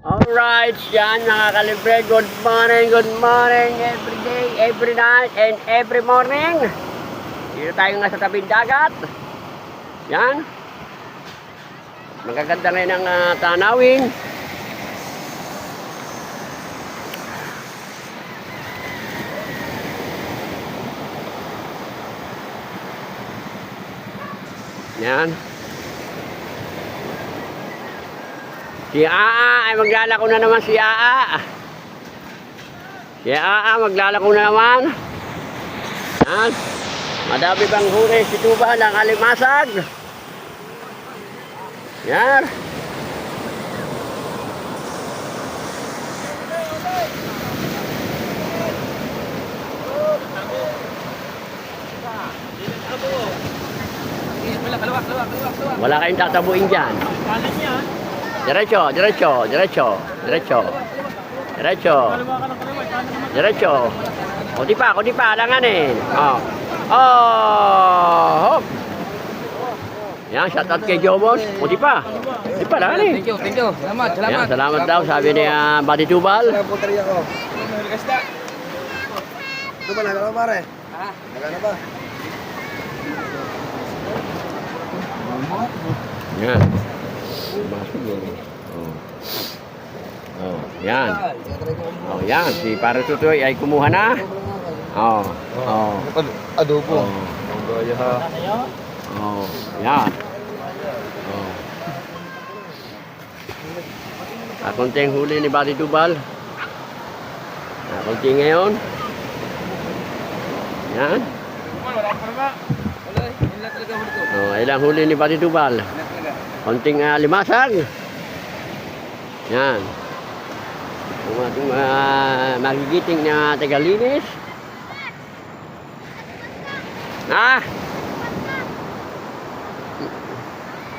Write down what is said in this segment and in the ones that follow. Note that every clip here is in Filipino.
Alright, yan mga kalibre. Good morning every day, every night, and every morning. Dito tayo nga sa tabing dagat. Yan. Magaganda ngayon ang tanawin. Yan. Si Aa ay maglalako na naman si Aa. Si Aa maglalako na naman. Yan. Madami bang huli si Tubal ang alimasag. Yan. Wala kayong tatabuin dyan. Diretso. Kunti pa, alanganin. Hop. Yan, shout out kay Jobos. Kunti pa, alanganin. Thank you. Salamat. Yan, salamat daw, sabi ni Buddy Tubal. Tubal, nagano pare? Ha? Nagano ba? Yan. Yan. Yan, si Pare Tutoy ay kumuha na. Adobo. Yan. Konting huli ni Buddy Tubal. Konting ngayon. Yan. Ilang huli ni Buddy Tubal. Konting limasag. Yan. Ang ating magigiting na tagalinis.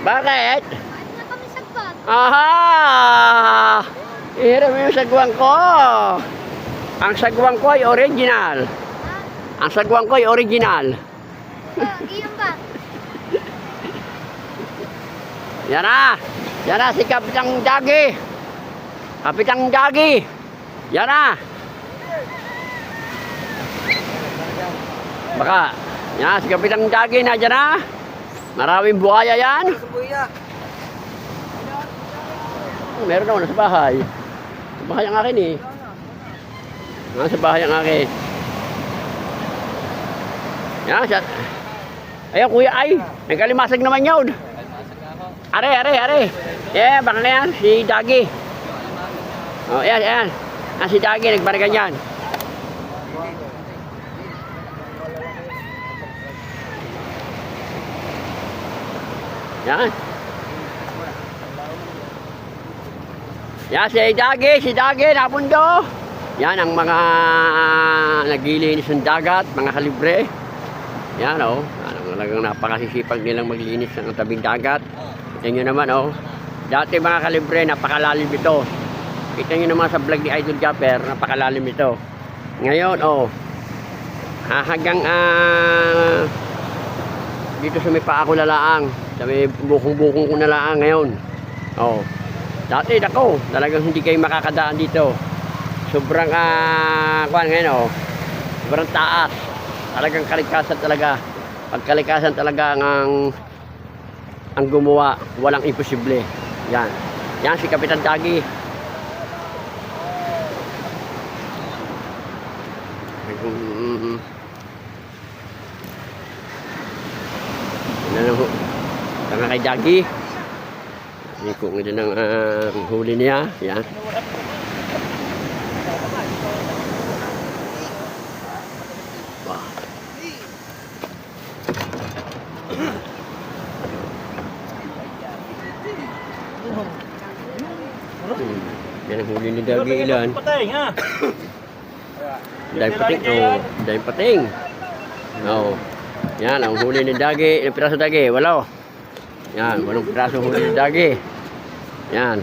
Bakit? Na kami sagpat. Aha! Ihiram mo yung sagwang ko. Ang sagwang ko ay original. Ang sagwang ko ay original. Iyon ba? Yan na si Kapitang Jagi. Kapitang Jagi. Yan na. Baka. Yan si Kapitang Jagi na dyan na. Maraming buhaya yan. Meron ako nasa bahay. Sa bahay ang akin eh. Nasa bahay ang akin. Yan siya. Ayun kuya ay. Nagkalimasag naman yun. Are. Baka na yan. Si Dagi. Yan. Si Dagi nagbargan yan. Yan. Yan si Dagi napundo. Yan ang mga naglilinis ng dagat, mga kalibre. Yan talagang napakasisipag nilang maglinis ng tabing dagat. Kita nyo naman dati mga kalibre napakalalim ito. Kita nyo naman sa vlog ni Idol Japper, napakalalim ito. Ngayon hanggang dito sa may paa ko lalaang, sa may bukong-bukong ko nalaang ngayon. Dati talagang hindi kayo makakadaan dito. Sobrang ngayon sobrang taas. Talagang kalikasan talaga. Pagkalikasan talaga ang gumawa, walang imposible. Yan si Kapitan Dagi. Tanga kay Dagi. Iko ngayon ang huli niya. Yan. Yan ang huli ni Dagi ilan. Dahil pating. Yan ang huli ni Dagi. Ilang piraso Dagi? Walo. Yan, 8 piraso huli ni Dagi. Yan.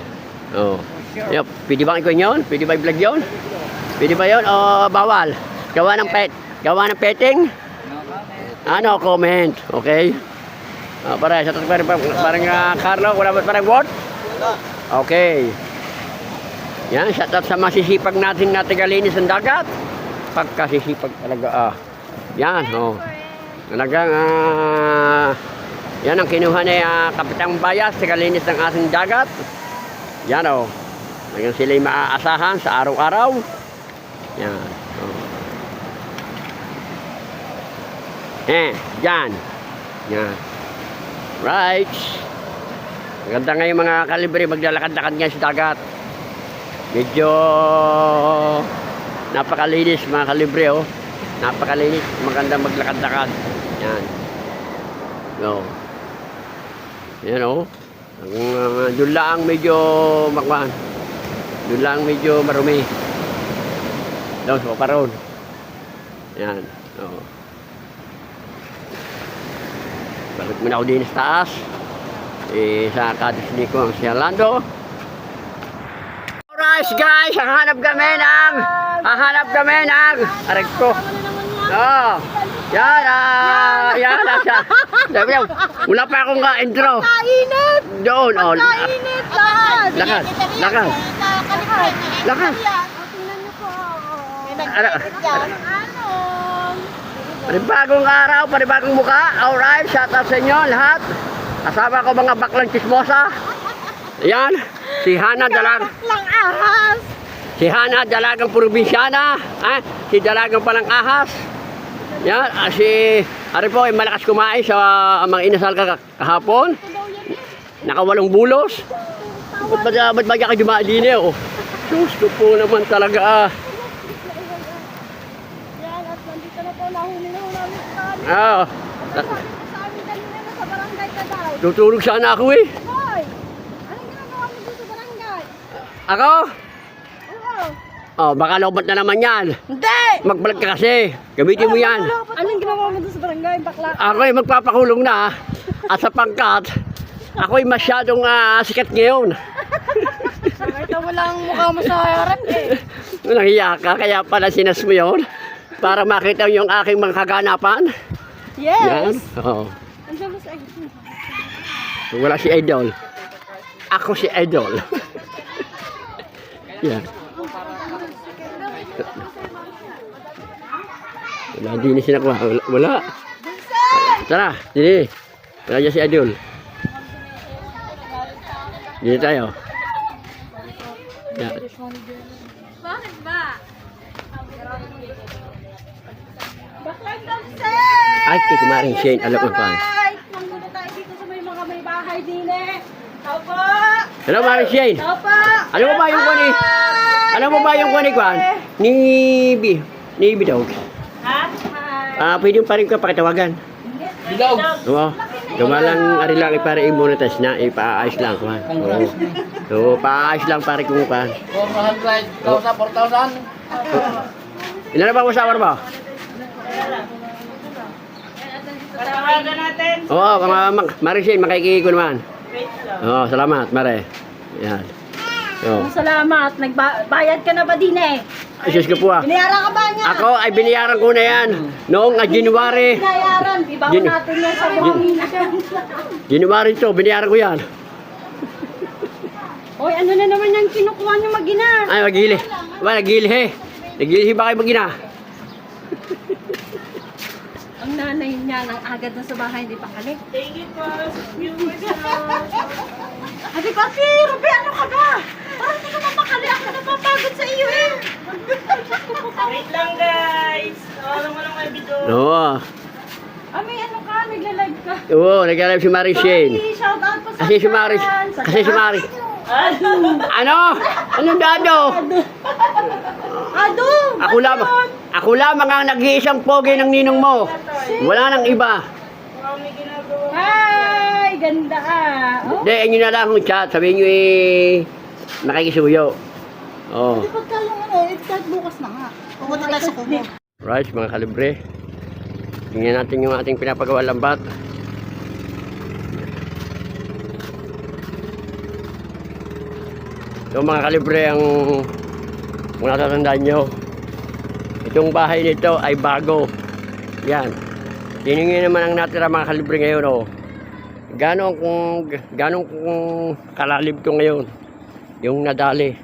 Pwede ba ikaw yun? Pwede ba i-vlog yun? Pwede ba yun? O bawal? Gawa ng petting? No comment. Okay? Para sa parang Carlo, wala ba parang word? Okay. Yan, shout out sa masisipag natin na tagalinis ng dagat. Pagkasisipag talaga. Yan, oh. Talagang, yan ang kinuha ni Kapitang Bayas, tagalinis ng ating dagat. Yan, oh. Talagang sila'y maaasahan sa araw-araw. Yan, oh. Yan. Yan. Right. Maganda ngayon mga kalibre, maglalakad-lakad ngayon sa dagat. Medyo napakalinis mga kalibre, oh. Napakalinis, maganda maglakad-lakad. Yan. So. Yan, oh. Doon lang medyo makwan. Doon lang medyo marumi. Doon, so paron. Yan. Oh. Balik muna ako din sa taas. Sa kadisni ko ang si Orlando. Alright guys, hahanap kami ng aray ko. Oh. Yan, yan. Sabi niya, wala pa akong intro. Kainit! Doon, oh. Kainit lahat! Lakad. Tingnan niyo po. Panibagong araw, panibagong mukha. Alright, shout out sa inyo lahat. Kasama ko mga baklang chismosa. Yan, si Hana Dalag. Lang ahas! Si Hana Dalagang Probinsyana. Si Dalagang Palang Ahas. Yan, si Ari po ay malakas kumain sa mga inasal kahapon. Nakawalong bulos. Ba't ba ka jumaan din eh? Oh. Diyos ko po naman talaga. Yan, at nandito na po, nahuli na namin sa amin. Ah, Sa amin kanina na sa barangay Kadaw. tutulog sana ako eh. Hoy! Anong ginagawa mo dito sa barangay? Ako? Oo. Oh, baka lobat na naman yan. Hindi! Magbalag ka kasi. Gamitin mo yan. Anong ginagawa mo dito sa barangay, bakla? Ako ay magpapakulong na. At sa pangkat, ako ay masyadong sikat ngayon. Nakita mo lang ang mukha mo sa harap eh. Nahiya ka, kaya pala sinas mo yun. Para makita yung aking mga kaganapan. Yan. Yes! Oo. Andiyan mo sa idol. Wala si Idol. Ako si Idol. Yan. Wala din na sinakuha. Wala. Tara, dini. Wala dyan si Idol. Dini tayo. Yan. Bakit ba? Baklang damsel! Ay, kay kumaring Shane. Alam mo pa. Nandito tayo dito sa may bahay din eh. Opo! Hello, Maring Shane. Opo! Alam mo ba yung kwani? Alam mo ba yung kwani kwan? Ni Bidog. Ha? Pwede pa rin ka pakitawagan. Bilog. Oo. Gumalang ari lang para i-monetize na, ipaayos lang kwan. Oo. So, paayos lang para kung kwan. 400, 4,000. Ilan na ba usawan mo? Patawagan natin. Oo, Maring Shane, makikiko naman. Oo, salamat, Mare. Yan. Oo. Salamat. Nagbayad ka na ba din eh? Isus ko po ah. Binayaran ka ba niya? Ako ay biniyaran ko na yan. Noong January. Binayaran. Ibaw natin yan sa buhangin. January to, biniyaran ko yan. Oy, ano na naman yung kinukuha niyo mag-ina? Ay, magili. Ba, nagilihi. Nagilihi ba kayo magina? Ang nanay niya nang agad na sa bahay, hindi pa kali. Thank you po. Ate kasi, Ruby, ano ka ba? Parang hindi ka mapakali. Ako napapagod sa iyo eh. Wait lang guys. Tawagan mo lang kay Bido. Oo. May ano ka? Nagla-live ka? Oo, nag-live si Maring Shane. Sorry, shout out ko sa Kasi si Maring. Kasi si Maring. Ano? Anong dado? Ado! Ako lamang ang nag-iisang pogi ng ninong mo. Wala nang iba. Hi! Ganda ah! Oh? Hindi, inyo na lang ang chat. Sabihin nyo nakikisuyo. Oo. Pagkalong ano, start bukas na nga. Pumunta tayo sa kubo. Right, mga kalibre. Tingnan natin yung ating pinapagawa lambat. So mga kalibre, ang kung natatandaan nyo, itong bahay nito ay bago. Yan. Tiningin naman ang natira mga kalibre ngayon. Oh. Ganong kung kalalim to ngayon. Yung nadali.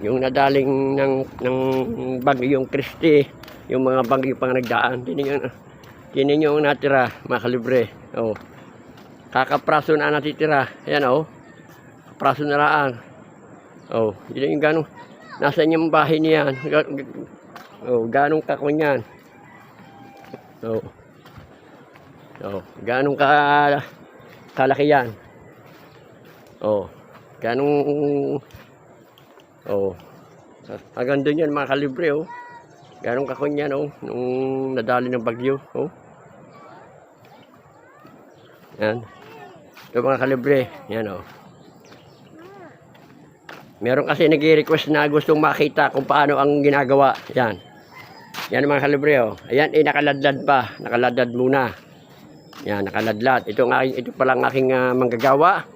Yung nadaling ng bagyong Christy, yung mga bagyo pang nagdaan. Tinan nyo ang natira, mga kalibre. Oh. Kakapraso na natitira. Ayan, oh. Kapraso na raan. Oh, yun yung gano'ng, nasaan yung bahay niyan. Oh, gano'ng kakunyan. Oh. Oh, gano'ng kalaki yan. Oh, gano'ng, oh, hanggang doon yan mga kalibre, oh. Gano'ng kakunyan, oh, nung nadali ng bagyo, oh. Yan. Ito mga kalibre, yan, oh. Meron kasi nag-request na gustong makita kung paano ang ginagawa. Yan. Yan mga kalibre, oh. Ayan, nakaladlad pa. Nakaladlad muna. Yan, nakaladlad. Ito palang aking manggagawa.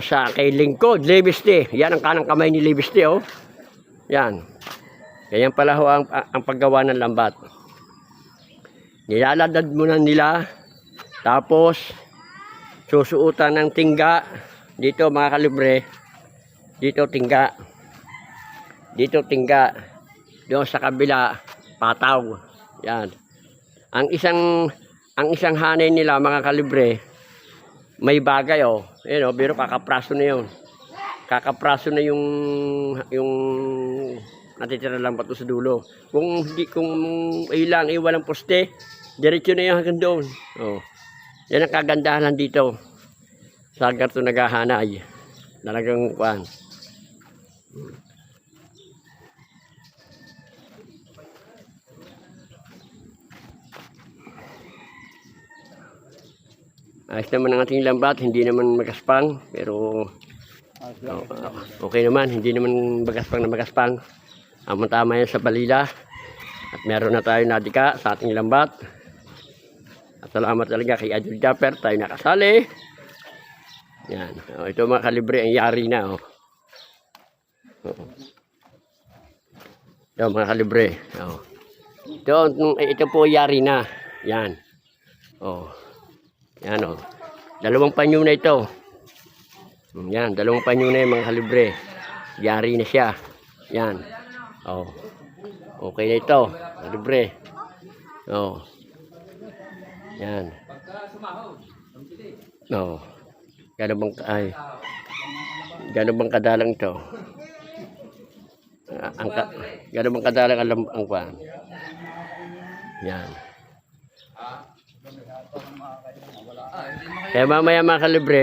Sa kay lingkod, Libiste. Yan ang kanang kamay ni Libiste, oh. Yan. Ganyan pala ho ang paggawa ng lambat. Nilaladlad muna nila. Tapos, susuutan ng tingga. Dito mga kalibre. Dito tingga. Dito tingga. Doon sa kabila, pataw. Yan. Ang isang hanay nila mga kalibre, may bagay, oh. Ayun, oh, pero kakapraso na 'yon. Kakapraso na yung natitira lang bato sa dulo. Kung ilang walang poste, diretso na 'yung hanggang doon. Oh. Yan ang kagandahan dito. Sa garto naghahanay. Talagang kuan. Ayos naman ang ating lambat, hindi naman magaspang, pero okay naman, hindi naman magaspang. Tama yan sa balila. At meron na tayo nadika sa ating lambat. At salamat talaga kay Adil Japper, tayo nakasali. Yan, ito mga kalibre, ang yari na, oh. Ito mga kalibre, oh. Ito po yari na. Yan. Oh. Yan, oh. Dalawang panyo na ito. Yan, dalawang panyo na yung mga kalibre. Yari na siya. Yan. Oh. Okay na ito. Kalibre. Oh. Yan. Oh. Gano'n bang kadalang ito? Gano'n bang kadalang ang pan? Yan. Kaya mamaya mga kalibre,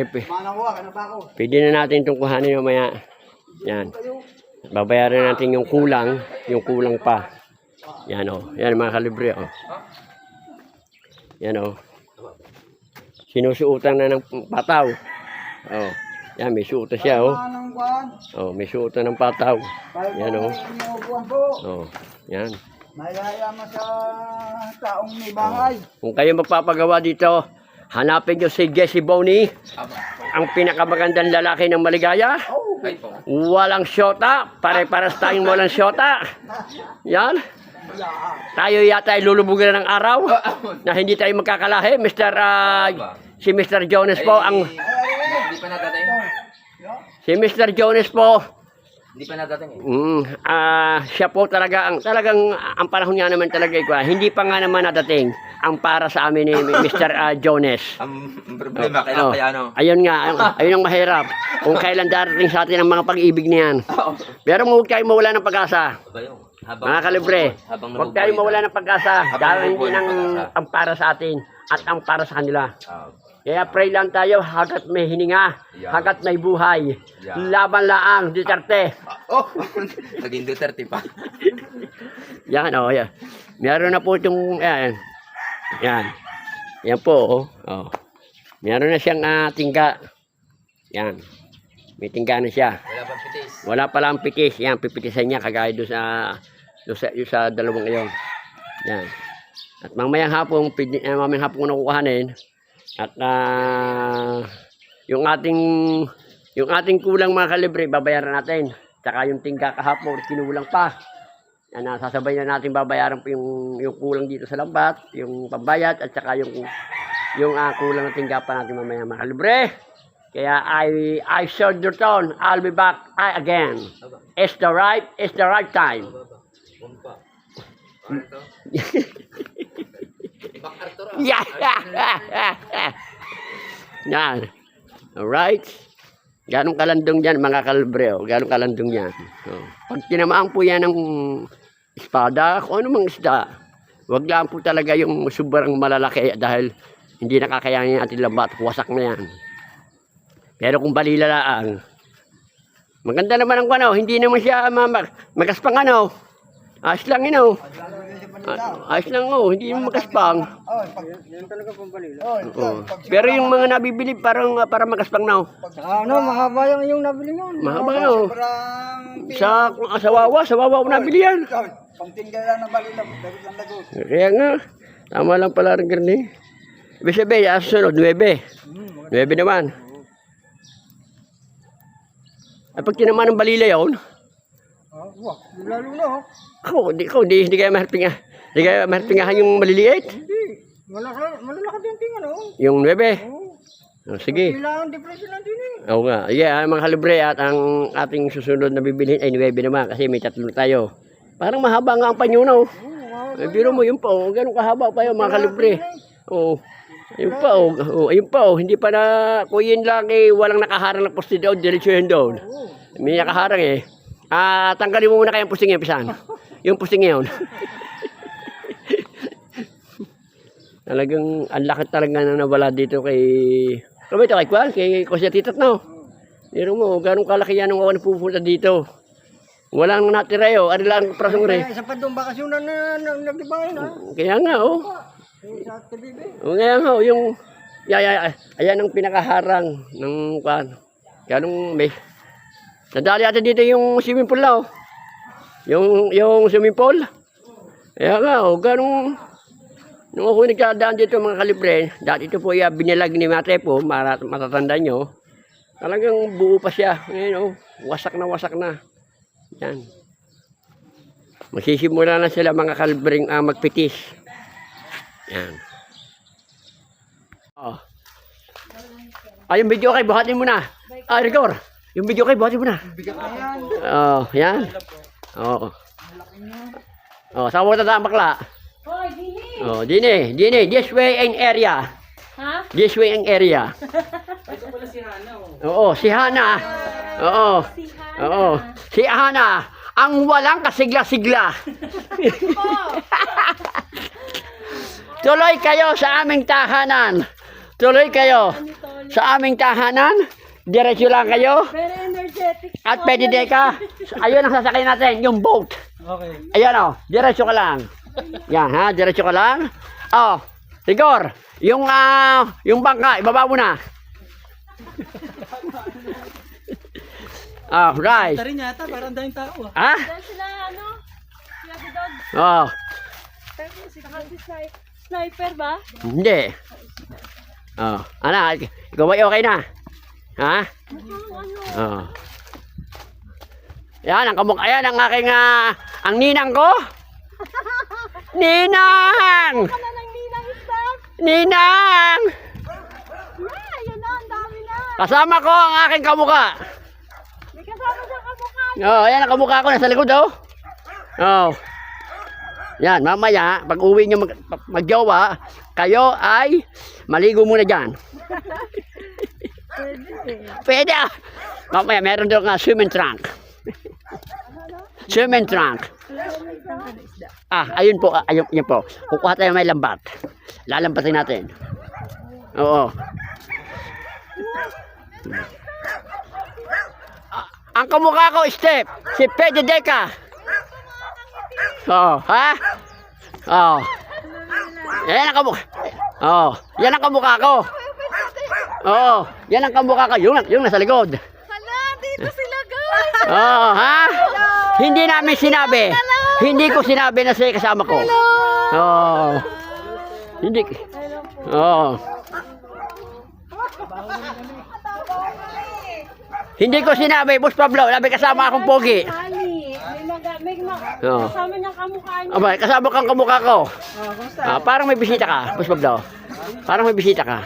pwede na natin itong kuhanin mamaya. Yan. Babayaran natin yung kulang pa. Yan, oh. Yan mga kalibre, oh. Yan, oh. Sinusuutan na ng pataw. Oh. Yan, may suutan siya, oh. Oh, may suutan ng pataw. Yan, oh. Oh. Yan. Mayayama sa taong may bahay. Kung kayo magpapagawa dito, hanapin nyo si Jesse Boney, ang pinakamagandang lalaki ng Maligaya. Walang syota, pare-paras tayong walang syota. Yan. Tayo yata ay lulubugin ng araw na hindi tayo magkakalahi. Si Mr. Jones po ang... Hindi pa nadating. Si Mr. Jones po, Hindi pa nadating eh. siya po talagang ang panahon nga naman talaga hindi pa nga naman nadating ang para sa amin ni Mr. Jones. Ang problema, kailan kaya ano? Ayun nga, ayun ang mahirap. Kung kailan darating sa atin ang mga pag-ibig niyan. Pero huwag tayo mawala ng pag-asa. Mga kalibre, huwag tayo mawala ng pag-asa. Dahil hindi ang para sa atin at ang para sa kanila. Kaya pray lang tayo hanggat may hininga, hanggat may buhay. Laban laang, Duterte. Oh, naging Duterte pa. Yan, oh, yan. Meron na po itong, yan. Yan. Yan po, oh. Meron na siyang tingga. Yan. May tingga na siya. Wala pang pitis. Wala pa lang pitis. Yan, pipitisan niya kagaya doon sa dalawang iyon. Yan. At mamayang hapon ko nakukuhanin. At yung ating kulang mga kalibre, babayaran natin. Tsaka yung tingga kahapon, kinulang pa. Yan, sasabay na natin babayaran po yung kulang dito sa lambat, yung pambayad, at saka yung kulang na tingga pa natin mamaya mga kalibre. Kaya I showed the tone. I'll be back again. It's the right time. Yeah. Yan. Alright. Ganong kalandong yan, mga kalibre. Ganong kalandong yan. Pag tinamaan po yan ng espada, kung ano mang isda, wag lang po talaga yung sobrang malalaki dahil hindi nakakayanin yung ating lambat. Wasak na yan. Pero kung balilalaan, maganda naman ang ano, hindi naman siya magaspang ano. Ayos lang yun. Ayos lang hindi naman magaspang. Yan talaga pang balila. Pero yung mga nabibili parang para magaspang na. Ano, mahaba yung nabili yun. Mahaba Sobrang Sa wawa ko nabili yan. pangtinggan lang ng balila. Dapat lang lagot. Kaya nga, tama lang pala rin ganun eh. Ibig sabihin, sunod, 9. 9 naman. At pag tinaman ng balila yun, Wah, lalo na. hindi kayo maharapingahan. Hindi kayo maharapingahan yung maliliit. Hindi. Malalakad yung tingan, Yung 9. Oo. Sige. Kailangan depression lang din Oo nga. Yeah, mga kalibre at ang ating susunod na bibilhin ay 9 naman kasi may 3 tayo. Parang mahaba nga ang panyo na. Biro mo yun pa. Ganun kahaba pa yun mga kalibre. Oo. Ayun pa. Hindi pa na, kung yun lang walang nakaharang na poste doon, diretso yun doon. May nakaharang tanggalin mo muna kayong pusing yun, pisan. Yung pusing yun. Talagang, ang laki talaga na nawala dito kay... Kami ito, kay Kusya Titat, no? Pero mo, ganun kalaki yan nung ako pupunta dito. Walang natira yun, ari lang prasong rin. Isa pa doon bakasyon na nagdibahin, Kaya nga, Sa TVB. Kaya nga, yung... Ayan ang pinakaharang ng kwan. Ganun may... Nadali natin dito yung swimming pool na, Yung swimming pool. Kaya nga, ganun... Nung ako nagdadaan dito mga kalibre, dati ito po binilag ni Mate po, matatanda nyo. Talagang buo pa siya. Ngayon, wasak na. Yan. Magsisimula na sila mga kalibreng magpitis. Yan. Yung video kay buhatin mo na. Rigor. Yung video kay buhatin mo na. Yan. Saan mo tatang bakla? Dini. This way and area. Ha? This way and area. Ito pala si Hana, Si Hana. Si Hana. Ang walang kasigla-sigla. Tuloy kayo sa aming tahanan. Diretso lang kayo. Very energetic. At pwede ka. Ayun ang sasakay natin, yung boat. Okay. Ayan diretso ka lang. Yan diretso ka lang. Rigor, yung bangka, ibaba mo na. Right. Rin yata, parang daming tao Ha? Diyan sila, sila Bidod. Sniper ba? Hindi. Ikaw ba okay na? Ha? Yan ayan ang aking ang ninang ko. Ninang! Wala nang ninang staff. Ninang! Yun na, ang dami na. Kasama ko ang aking kamukha. May kasama siyang kamukha. Ayan ang kamukha ko nasa likod Yan, mamaya pag uwi nyo magjowa, kayo ay maligo muna dyan. Pwede Mamaya meron doon swimming trunk. Swimming trunk. Ayun po. Kukuha tayo may lambat. Lalambatin natin. Ang kamukha ko, Step. Si Pedro Deca. Yan ang kamukha. Yan ang kamukha ko. Yan ang kamukha ko. Yung nasa likod. Hala, dito sila guys. Hindi namin sinabi. Hindi ko sinabi na siya kasama ko. Hindi. Hindi ko sinabi, Boss Pablo, labi kasama akong pogi. Kasama niyang kamukha niya. Kasama kang kamukha ko. Parang may bisita ka, Boss Pablo. Parang may bisita ka.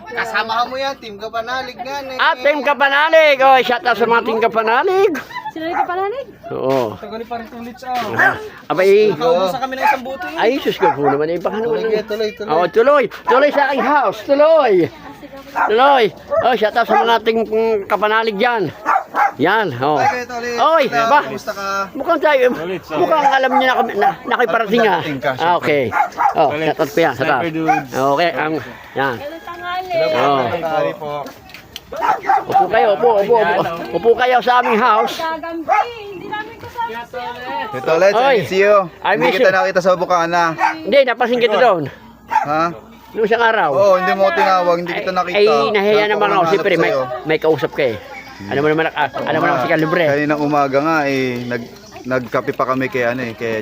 Kasama mo yan, Team Kapanalig nga eh. Team Kapanalig. Oh, shout out sa mga Team Kapanalig. Sino yung kapalanig? Oo. Tagali pa rin tulit siya. Abay. Nakaubusan kami ng isang buto yun. Ay, sus ko po naman. Baka naman. Tuloy. Oh, tuloy. Tuloy sa aking house. Tuloy. Tuloy. Oh, shout out sa mga Team Kapanalig dyan. Yan. Oh. Oy, ba? Kumusta ka? Mukhang tayo. Mukhang alam niyo na nakiparating nga. Ah, okay. Oh, shout out pa yan. Shout out. Okay. Yan. Oh. Tari po. Upo kayo, upo kayo sa aming house. Gagampi, hindi namin kasama. Ito ulit, I Oy. miss you. I Hindi miss kita you. nakita sa Bukana. Hindi, napasin kita doon. Ha? Noong isang araw. Oo, hindi mo ako tinawag, hindi kita nakita. Ay, nahiya Kaya naman ako. hanap Siyempre, sa'yo. may kausap ka eh. Alam mo naman si Calibre. Kaninang umaga nga nagkape pa kami kay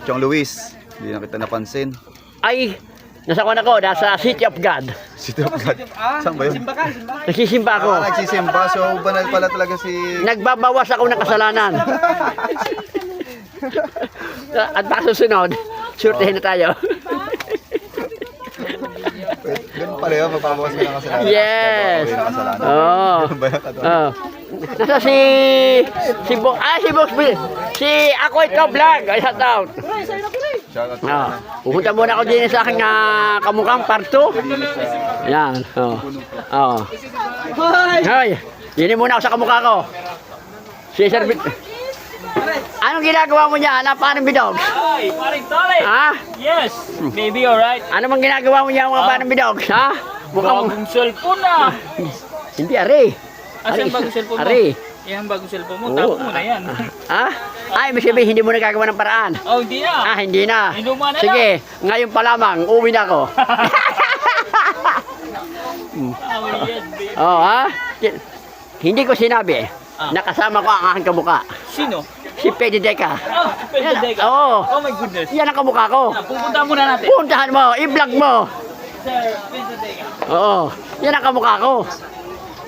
Chong Luis. Hindi na kita napansin. Ay, nasa nasa City of God. City of God. Saan ba yun? Nagsisimba ako. Nagsisimba, so banal pala talaga si... Nagbabawas ako ng kasalanan. At baka susunod, surtehin na tayo. Ganun pala yun, magpapawas ka ng kasalanan. Yes. Kasalanan. Oo. Ganun ba yun, Kato? Oh. Nasa si Box Bill. Si ako ito vlog. Ay, shout out. Shoutout sa Ah, pupunta muna ako din sa aking kamukhang parto. Yan. Oh. Oh. Hoy, yun muna ako sa kamukha ko. Si Sir Bit. Anong ginagawa mo niya? Paano bidog? Ay, paring tali. Ha? Yes, maybe alright. Ano bang ginagawa mo niya mga paano bidog? Ha? Mukhang Bagong cellphone na. hindi are. Asan bagong cellphone mo? Are. Yan, bagong cellphone mo. Oo. Tapo mo na yan. Ha? Ay, may sabihin, hindi mo nagagawa ng paraan. Oh, hindi na. Ah, hindi na. Inuma na Sige, ngayon pa lamang, uwi na ako. Oh, yes, babe. Oh, ha? Hindi ko sinabi. Ah. Nakasama ko ang aking kamukha. Sino? Si Pedi Deca. Oh, pwede teka. Oo. Oh my goodness. Yan ang kamukha ko. Pupunta muna natin. Puntahan mo, i-vlog mo. Sir, pwede teka. Oo. Yan ang kamukha ko.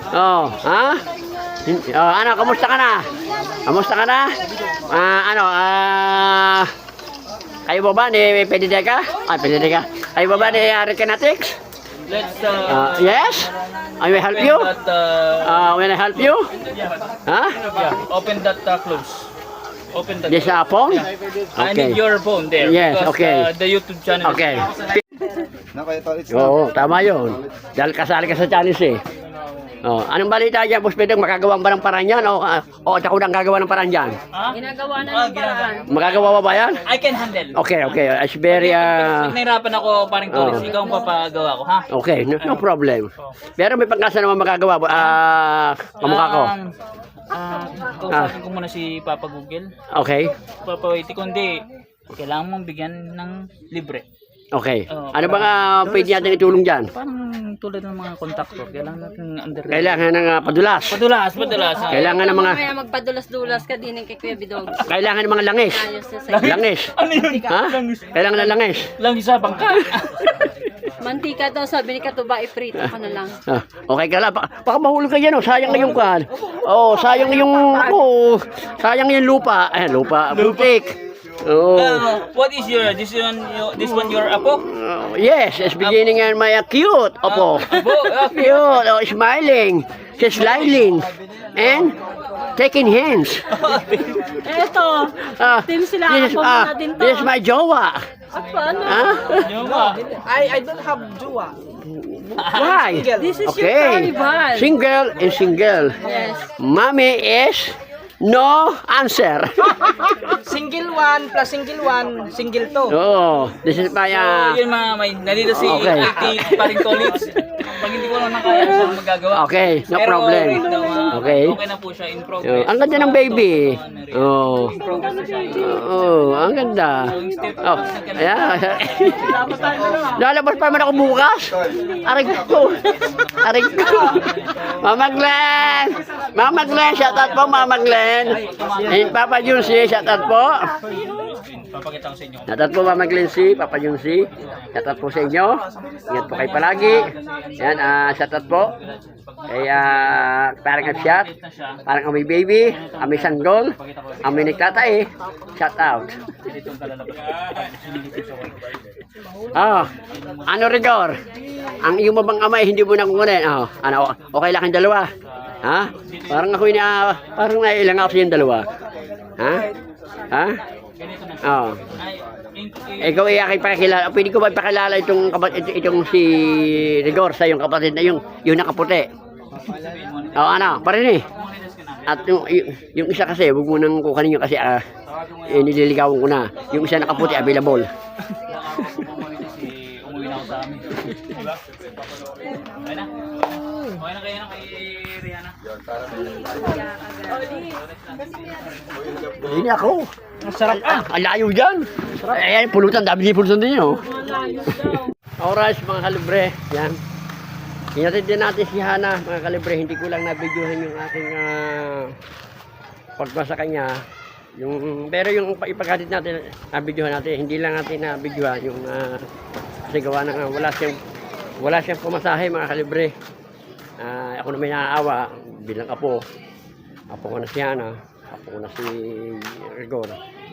Oo. Ha? Oh, ano, kamusta ka na? Kamusta ka na? Kayo ba ba ni Pedi Deca? Pedi Deca. Kayo ba ba ni Recanatics? Let's Yes? I will help you? When I help you? yeah. Huh? Yeah, open that close. Open that. This phone? I Okay. need your phone there. Yes, because, okay. The YouTube channel. Okay. Nakaya talit Oo, tama yun. Dahil kasali ka sa challenge eh. Oh, anong balita dyan, Boss Pedro? Makagawa ba ng paraan yan? O ako nang gagawa ng paraan dyan? Ha? Ginagawa na ng paraan. Magagawa ba yan? I can handle. Okay. It's very, Nahirapan ako paring Toris. Ikaw ang papagawa ko, ha? okay, no problem. Pero may pangkasa naman magagawa. Kamukha ko. Kausapin ko muna si Papa Google. Okay. Papa Waiti, kundi kailangan mong bigyan ng libre. Okay. Oo, Ano ba nga pwede natin itulong dyan? Parang tulad ng mga kontaktor, kailangan natin under... Kailangan ng padulas. Padulas. Kailangan ng mga Mamaya magpadulas-dulas ka din kay Kuya Bidog. kailangan ng mga langis. Ayos na sa'yo. Langis. Ano yun? Ha? Kailangan ng langis. Lang isa bangka. Mantika daw, sabi ni Katuba, iprito ka na lang. Okay ka lang. Baka mahulog ka yan, oh. Sayang na yung kan. Oh, sayang yung sayang yung lupa. Lupa, putik. Oh. What is this one your apo? Yes, it's beginning and my cute. Opo. Cute. Oh, smiling. She's smiling. And taking hands. Eto, team sila. This is, Ako muna din to. this is my jowa. Paano? Huh? I don't have jowa. Why? This is your Okay. carnival. Single and single. Yes. Mommy is no answer. Single one plus single one, single two. Oh, this is my Yun may nandito si Okay. 80 paring college. Pag hindi ko naman kaya siya magagawa. Okay, no Pero problem. right now, Okay. Okay na po siya in progress. Ang ganda ng baby. Oh. In progress na siya. Oh, ang ganda. Oh, ayan. Lalabas pa man ako bukas. Aray ko. Aray ko. Mama Glenn. Mama Glenn, shout out po Mama Glenn. And Papa Junsi, shout out po. Papakita ko sa inyo. Shout out po Mama Glenn si, Papa Junsi. Shout out po sa inyo. Ingat po kayo palagi. Yan, shout out po. Kaya parang nag-chat. Parang amoy baby, amoy sanggol, amoy nagtatae. Shout out. Ano rigor? Ang iyong mabang amay, hindi mo na kukunin. Ano, okay lang ang dalawa. Ha? Parang ako parang nailang ako sa yung dalawa. Ha? Ha? Ikaw ay aking pakilala. Pwede ko ba ipakilala itong si Rigor sa yung kapatid na yung nakaputi? Ano, parin eh. At yung isa kasi, huwag mo nang kukanin yun kasi nililigawan ko na. Yung isa nakaputi, available. Umuwi na ako sa amin. Diba? Okay na? Okay na kayo na kay Rihanna? Hindi ako. Masarap ang layo dyan. Ayan, pulutan. Dami pulutan din yun. Alright, mga kalibre. Yan. Hinatid din natin si Hana, mga kalibre. Hindi ko lang nabidyohan yung aking pagpa sa kanya. Pero yung ipaghatid natin, nabidyohan natin. Hindi lang natin nabidyohan yung kasi gawa na wala siyang pumasahe, mga kalibre. Ako na may naaawa bilang apo ko na si Hana, apo ko na si Rigor.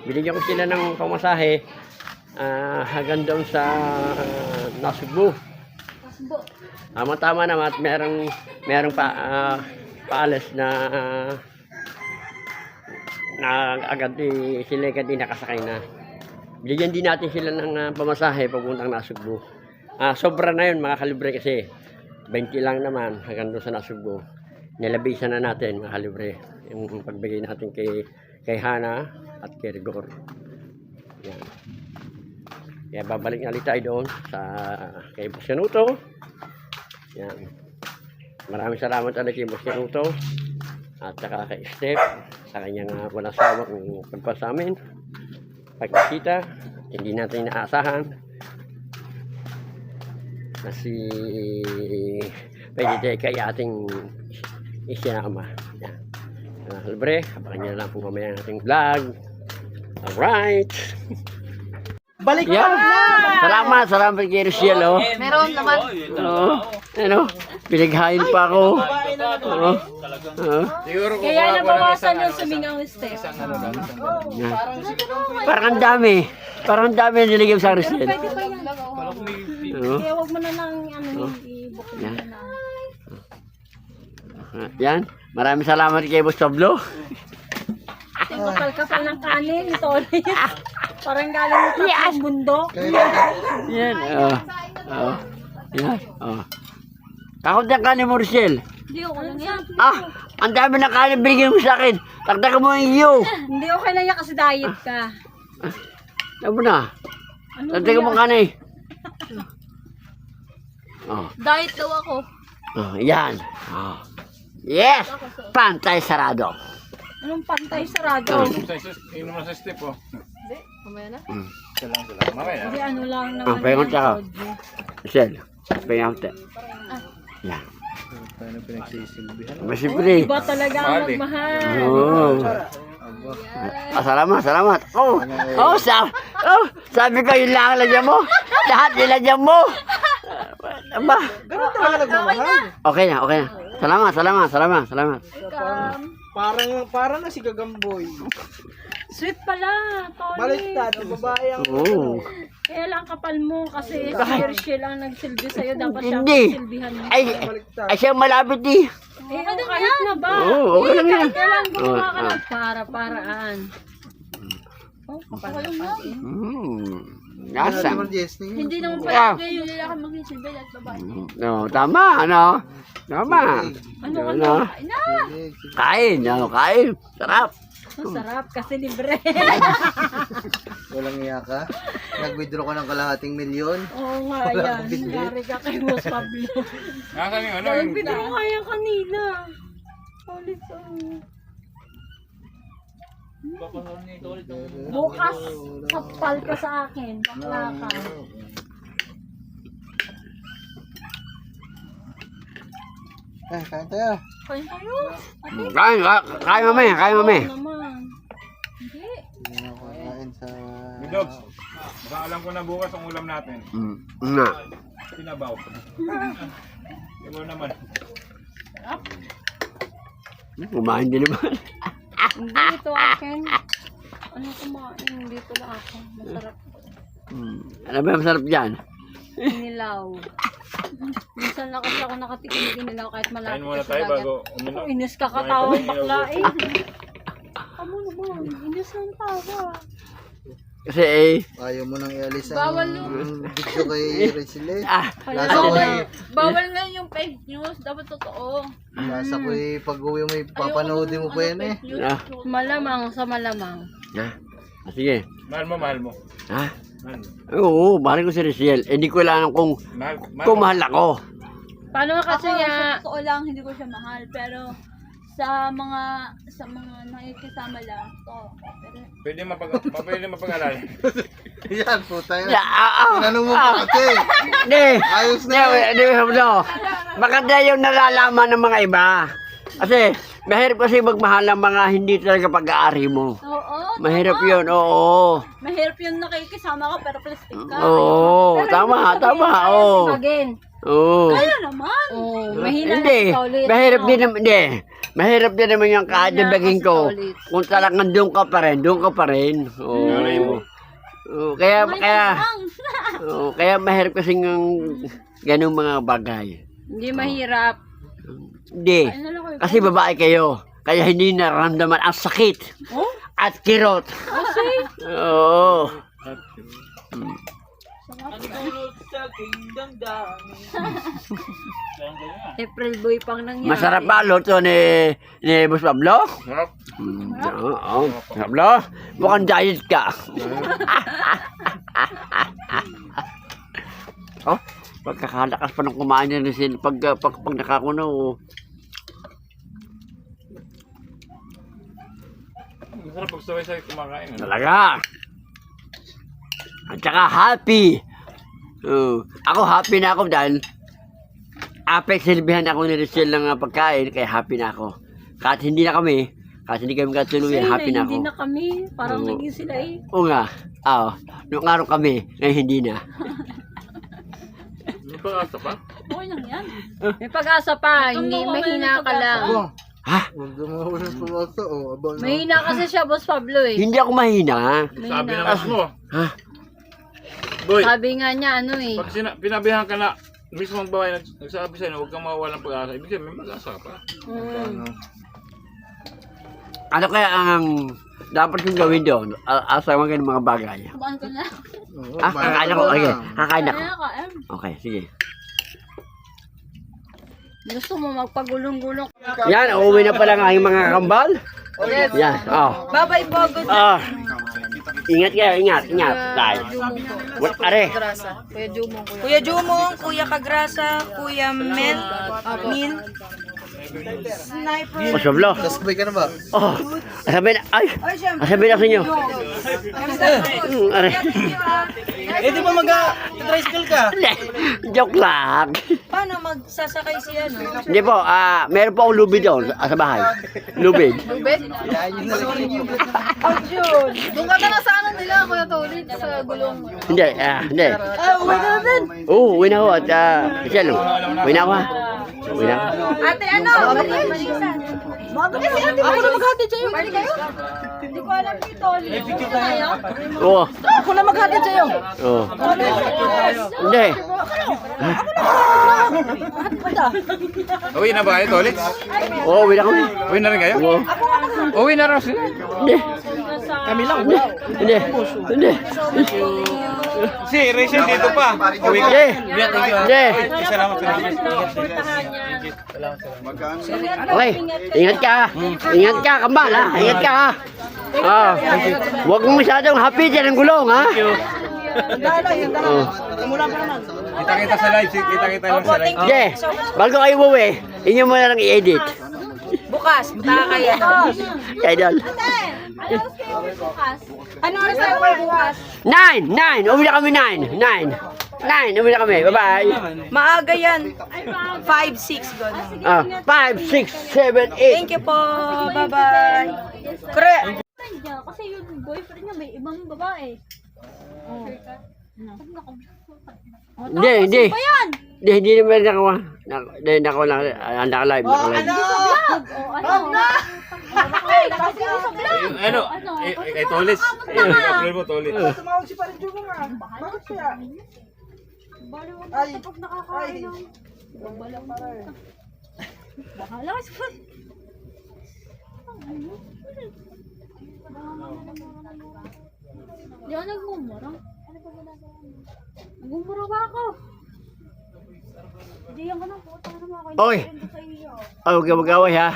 Binigyan ko sila ng pamasahe hanggang doon sa Nasugbu. Tama naman at merong paalis na agad sila agad din nakasakay na. Binigyan din natin sila ng pamasahe papuntang Nasugbu. Sobra na yun, mga kalibre, kasi 20 lang naman hanggang doon sa Nasugbu. Nilabisan na natin, mga kalibre, yung pagbigay natin kay Hana at kay Rigor. Yan. Kaya babalik na ulit tayo doon kay Boss Yanuto. Yan. Maraming salamat ulit kay Boss Yanuto at saka kay Steph sa kanyang walang sawak ng pagpasamin, pagkikita. Hindi natin inaasahan na si pwede kay ating isinama. Yan. Libre, abangan nyo lang po mamaya ang ating vlog. Alright. Balik Yeah. Salamat kay Rochelle, oh. Meron naman. Ano? Pinaghain pa ako. Kaya nabawasan yung sumingaw step. Parang ang dami. Parang ang dami niligay sa Rochelle. Pwede pa yan. Kaya huwag mo na lang i-book Yan. na. Yan. Maraming salamat kay Boss Pablo. Kapal-kapal ng kanin, sorry. Parang galing mo tatlong bundok. Yan. Yan. Kakot ng kanin mo, Rochelle. Hindi, okay lang yan. Ang dami ng kanin binigyan mo sa akin. Tagdagan mo yung iyo. Hindi, okay lang yan kasi diet ka. Ano na? Ano Tagdagan mo kanin. Diet daw ako. Yan. Yes! Pantay sarado. Anong pantay sarado? Inom na sa step, oh. Hindi, mamaya na. Mamaya. Hindi, ano lang naman. Pengon yan, ka. Soji. Michelle, pangyaute. Yan. Masipre. Iba talaga ang magmahal. Salamat. Sabi ko yun lang lagyan mo. Lahat nilagyan mo. Aba. Ganun talaga nagmamahal. Okay na. Salamat. Parang na si Gagamboy. Sweet pala, Tony. Baliktad, babae ang Kaya lang kapal mo kasi si Hershel ang nagsilbi sa'yo. Dapat siya ang Hindi. silbihan mo. Ay siya malapit eh. Kahit na ba? Okay lang yan. Kailangan gumawa ka ng para-paraan. Kapal na. Nasa. Hindi naman pala yung lalaki magsisilbi at babae. No, tama, ano? Tama. Ano? Kain. Sarap. Masarap kasi libre. Walang iya ka? Nag-withdraw ka ng kalahating milyon? Oo nga yan. Yari ka kay Boss Pablo. Nasaan yung ano? Nag-withdraw nga yan kanina. Ulit. Bukas, kapal ka sa akin. Bakla ka. Kain tayo. Kain tayo. Kain mamaya. Naman. Hindi. Hindi na ako kain sa... Dogs, baka alam ko na bukas ang ulam natin. Na. Pinabaw. Ikaw naman. Kumain din naman. Hindi, ito akin. Ano kumain? Dito lang ako. Masarap. Ano ba yung masarap dyan? Inilaw. Minsan na kasi ako nakatikim ng inilaw kahit Kain malapit muna sa tayo dagat. bago uminom. Oh, inis ka katawang bakla eh. Amo naman, inis ang tawa. Kasi eh, Ayaw mo nang ialis Bawal ang video kay Rachel eh. Lasa ko eh. Bawal nga yung fake news. Dapat totoo. Lasa ko eh. Pag uwi mo, papanoodin mo pa yan eh. ah, Malamang sa malamang. sige. Mahal mo. Ha? Mahal mo. Oo, mahal ko si Rizel. Hindi ko alam kung mahal ako. Paano nga kasi nga, Sa totoo lang, hindi ko siya mahal. Pero sa mga nakikisama lang. Pwede mapag-alala. Yan, puta yan. Yeah, Tinanong mo pa kasi. Hindi. Ayos na Hindi, yan. hindi, hindi. Maganda yung nalalaman ng mga iba. Kasi, mahirap kasi magmahal ng mga hindi talaga pag-aari mo. Oo. Mahirap yun, oo. Mahirap yung nakikisama ka pero plastic ka. Oo, tama, oo. again. Oo. Kaya naman. Oh, mahina Hindi, na solid. mahirap din naman, hindi. Mahirap din naman yung kadabagin ko. solid. Kung talagang doon ka pa rin. Oo. Oo, kaya mahirap kasi ng ganung mga bagay. Hindi mahirap. Hindi. Kasi babae kayo. Kaya hindi nararamdaman ang sakit. At kirot. Oo. April boy pang nangyari. Masarap ba luto ni Boss Pablo? Sarap. Oo. Pablo, mukhang diet ka. Oh, pagkakalakas pa ng kumain niya rin pag nakakuno. Masarap pag sabay-sabay kumakain. Talaga. At saka happy. Ako happy na ako dahil apex silbihan ako ni Rizal ng pagkain, kaya happy na ako. Kahit hindi kami katuluyan, happy na ako. Hindi na kami. Parang Oo. naging sila eh. Oo nga. Noong araw kami, ngayon hindi na. May pag-asa pa? Okay lang yan. May pag-asa pa. Hindi, mahina ka lang. Ha? Huwag mo ng pumasa o. Aba na. Mahina kasi siya, Boss Pablo eh. Hindi ako mahina. Sabi ng mas mo. Ha? Boy, Sabi nga niya, ano eh. pag pinabihan ka na mismo ang babae nagsabi sa'yo, huwag kang mawawalan pag-asa. Ibig sabihin, may mag-asa pa. Ano kaya ang dapat kong gawin doon? Asawa ka ng mga bagay. Kumain ko na. Oo, Kakain ako. Okay, kakain ako. Kaya ka, Okay, sige. Gusto mo magpagulong-gulong. Yan, uuwi na pala ang aking mga kambal. Yan, Bye-bye po. Good Ingat kayo, ingat. Dahil. Are. Kuya Jumong, Kuya Kagrasa, Kuya Mel, Sniper. Boss Pablo. Tasbay ka na ba? Sabihin na sa inyo. Are. Eh, di ba mag-tricycle ka? Joke lang. Paano magsasakay siya, no? Hindi po, meron po akong lubid doon sa bahay. Lubid. Doon ka na sa ano nila, Kuya Tolit, sa gulong. Hindi, hindi. Uwi na natin. Oo, uwi na ako at, Michelle, uwi na ako ha. Uwi na ako. Ate, ano? Manisan. Kasi ate, ako na maghati sa'yo. Pwede kayo? Hindi ko alam ni Tolit. Picture tayo? Oo. Ako na maghati sa'yo. Oo. Hindi. Uwi na ba kayo, Tolits? Oo, uwi na kami. Uwi na rin kayo? Oo. Uwi na rin sila. Hindi. Kami lang. Hindi. Hindi. Si Rachel dito pa. Uwi ka. Hindi. Hindi. Salamat. Okay. Ingat ka. Ingat ka, kambal ha. Ingat ka ha. Huwag mo masyadong happy dyan ang gulong ha. Kita-kita sa live. Kita-kita lang sa live. Hindi. Bago kayo uwi, inyo mo na lang i-edit. Bukas, punta kayo. Idol. Ano oras tayo kayo bukas? 9. Uwi na kami 9. 9. Uwi na kami. Bye-bye. Maaga yan. 5, 6, gano'n. 5, 6, 7, 8. Thank you po. Bye-bye. Kure! Kasi yung boyfriend niya may ibang babae. Hindi. Hindi naman nakawa. Hindi, nakawa lang. Naka-live. Ano? Ano? Kay Tolis. I-upload mo, Tolis. Tumawag si Parin Jumong ah. Bakit kaya? Ay. Ay. Bahala ka sa Di ako nagmumura. Nagmumura ba ako? Hindi yan ka ng puta na mga kayo. Oy! Sa iyo. Oh, huwag ka mag-away ha.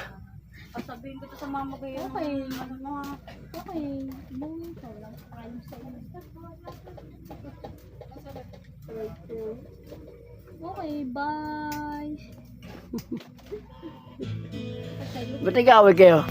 Sabihin ko to sa mama ko yun. Okay. Okay. Bungin ka lang. Kalim sa iyo. Okay, bye. Ba't nag-away kayo?